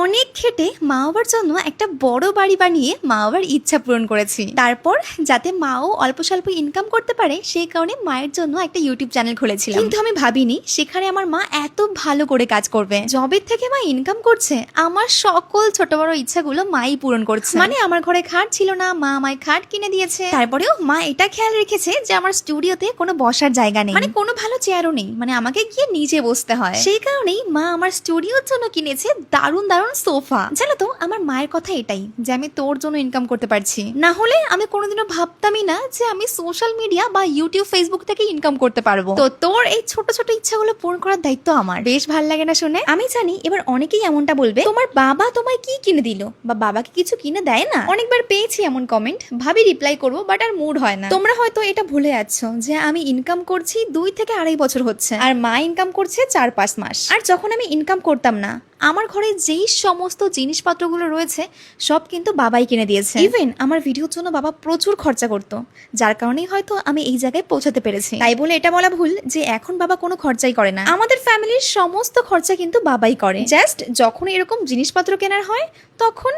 অনেক খেটে মা বাবার জন্য একটা বড় বাড়ি বানিয়ে মা বাবার ইচ্ছা পূরণ করেছি। তারপর যাতে মাও অল্প স্বল্প ইনকাম করতে পারে সেই কারণে মায়ের জন্য একটা ইউটিউব চ্যানেল খুলেছিলাম। কিন্তু আমি ভাবিনি সেখানে আমার মা এত ভালো করে কাজ করবে। জবের থেকে মা ইনকাম করছে, আমার সকল ছোট বড় ইচ্ছাগুলো মাই পূরণ করছে। মানে আমার ঘরে খাট ছিল না, মা আমায় খাট কিনে দিয়েছে। তারপরেও মা এটা খেয়াল রেখেছে যে আমার স্টুডিওতে কোনো বসার জায়গা নেই, মানে কোনো ভালো চেয়ারও নেই, মানে আমাকে গিয়ে নিচে বসতে হয়। সেই কারণেই মা আমার স্টুডিওর জন্য কিনেছে দারুণ দারুণ সোফা। জানো তো আমার মায়ের কথা এটাই যে আমি তোর জন্য ইনকাম করতে পারছি, না হলে আমি কোনোদিনও ভাবতামই না যে আমি সোশ্যাল মিডিয়া বা ইউটিউব ফেসবুক থেকে ইনকাম করতে পারবো। তো তোর এই ছোট ছোট ইচ্ছাগুলো পূরণ করার দায়িত্ব আমার। বেশ ভালো লাগে না শুনে? আমি জানি এবার অনেকেই এমনটা বলবে, তোমার বাবা তোমায় কি কিনে দিল বা বাবাকে কিছু কিনে দেয় না। অনেকবার পেয়েছি এমন কমেন্ট, ভাবি রিপ্লাই করবো বাট আর মুড হয় না। তোমরা হয়তো এটা ভুলে যাচ্ছ যে আমি ইনকাম করছি 2 থেকে 2.5 বছর হচ্ছে, আর মা ইনকাম করছে 4-5 মাস। আর যখন আমি ইনকাম করতাম না, আমার ঘরে যেই সমস্ত জিনিসপত্রগুলো রয়েছে সব কিন্তু বাবাই কিনে দিয়েছে। ইভেন আমার ভিডিওর জন্য বাবা প্রচুর খরচা করতো, যার কারণেই হয়তো আমি এই জায়গায় পৌঁছাতে পেরেছি। তাই বলে এটা বলা ভুল যে এখন বাবা কোনো খরচাই করে না। আমাদের ফ্যামিলির সমস্ত খরচা কিন্তু বাবাই করে। জাস্ট যখন এরকম জিনিসপত্র কেনার হয় তখন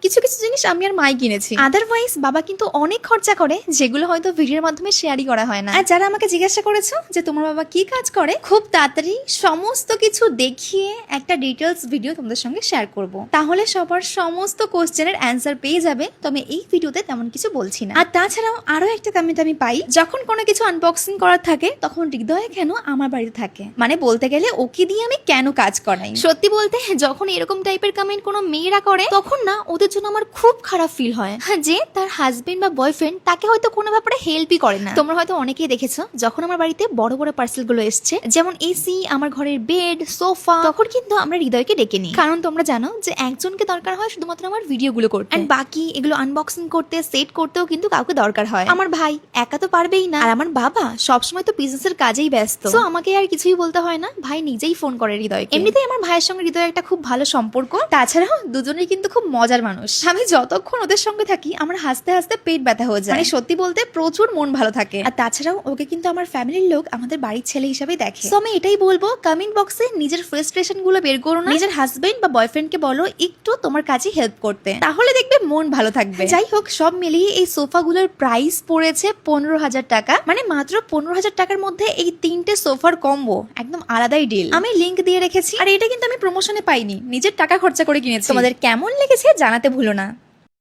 কিছু কিছু জিনিস আমি আর মাই কিনেছি। আদারওয়াইজ বাবা কিন্তু অনেক খরচা করে, যেগুলো হয়তো ভিডিওর মাধ্যমে শেয়ারই করা হয় না। আর যারা আমাকে জিজ্ঞাসা করেছো যে তোমার বাবা কি কাজ করে, খুব তাড়াতাড়ি সমস্ত কিছু দেখিয়ে একটা ডিটেলস ভিডিও তোমাদের সঙ্গে শেয়ার করব, তাহলে সবার সমস্ত কোশ্চেনের অ্যান্সার পেয়ে যাবে। তবে এই ভিডিওতে তেমন কিছু বলছি না। আর তাছাড়াও আরো একটা কমেন্ট আমি পাই, যখন কোনো কিছু আনবক্সিং করার থাকে তখন হৃদয় কেন আমার বাড়িতে থাকে, মানে বলতে গেলে ওকে দিয়ে আমি কেন কাজ করাই। সত্যি বলতে যখন এরকম টাইপের কমেন্ট কোনো মেয়েরা করে তখন না ওদের জন্য আমার খুব খারাপ ফিল হয় যে তার হাজবেন্ড বা বয়ফ্রেন্ড তাকে হয়তো কোনো ব্যাপারে হেল্পই করে না। তোমরা হয়তো অনেকেই দেখেছো যখন আমার বাড়িতে বড় বড় পার্সেল গুলো এসছে, যেমন এসি, আমার ঘরের বেড, সোফা, তখন কিন্তু আমরা হৃদয়কে ডেকে নিই। কারণ তোমরা জানো যে একজনকে দরকার হয় শুধুমাত্র আমার ভিডিও গুলো করতে, এন্ড বাকি এগুলো আনবক্সিং করতে, সেট করতেও কিন্তু কাউকে দরকার হয়। আমার ভাই একা তো পারবেই না, আর আমার বাবা সবসময় তো বিজনেসের কাজেই ব্যস্ত, তো আমাকে আর কিছুই বলতে হয় না, ভাই নিজেই ফোন করে হৃদয়কে। এমনিতেই আমার ভাইয়ের সঙ্গে হৃদয়ের একটা খুব ভালো সম্পর্ক। তাছাড়াও দুজনেই কিন্তু খুব মজার মানুষ। আমি যতক্ষণ ওদের সঙ্গে থাকি আমার হাসতে হাসতে পেট ব্যথা হয়ে যায়, মানে সত্যি বলতে প্রচুর মন ভালো থাকে। আর তাছাড়াও ওকে কিন্তু আমার ফ্যামিলির লোক আমাদের বাড়ির ছেলে হিসেবে দেখে। তো আমি এটাই বলবো, কমেন্ট বক্সে নিজের ফ্রাস্ট্রেশন গুলো বের করো না, নিজের হাজবেন্ড বা বয়ফ্রেন্ডকে বলো একটু তোমার কাজে হেল্প করতে, তাহলে দেখবে মন ভালো থাকবে। যাই হোক, সব মিলিয়ে এই সোফাগুলোর প্রাইস পড়েছে 15,000 টাকা, মানে মাত্র 15,000 টাকার মধ্যে এই 3টে সোফার কম্বো, একদম আলাদাই ডিল। আমি লিংক দিয়ে রেখেছি, আর এটা কিন্তু আমি প্রমোশনে পাইনি, নিজের টাকা খরচা করে কিনেছি। তোমাদের কেমন লেগেছে জানাতে ভুলো না।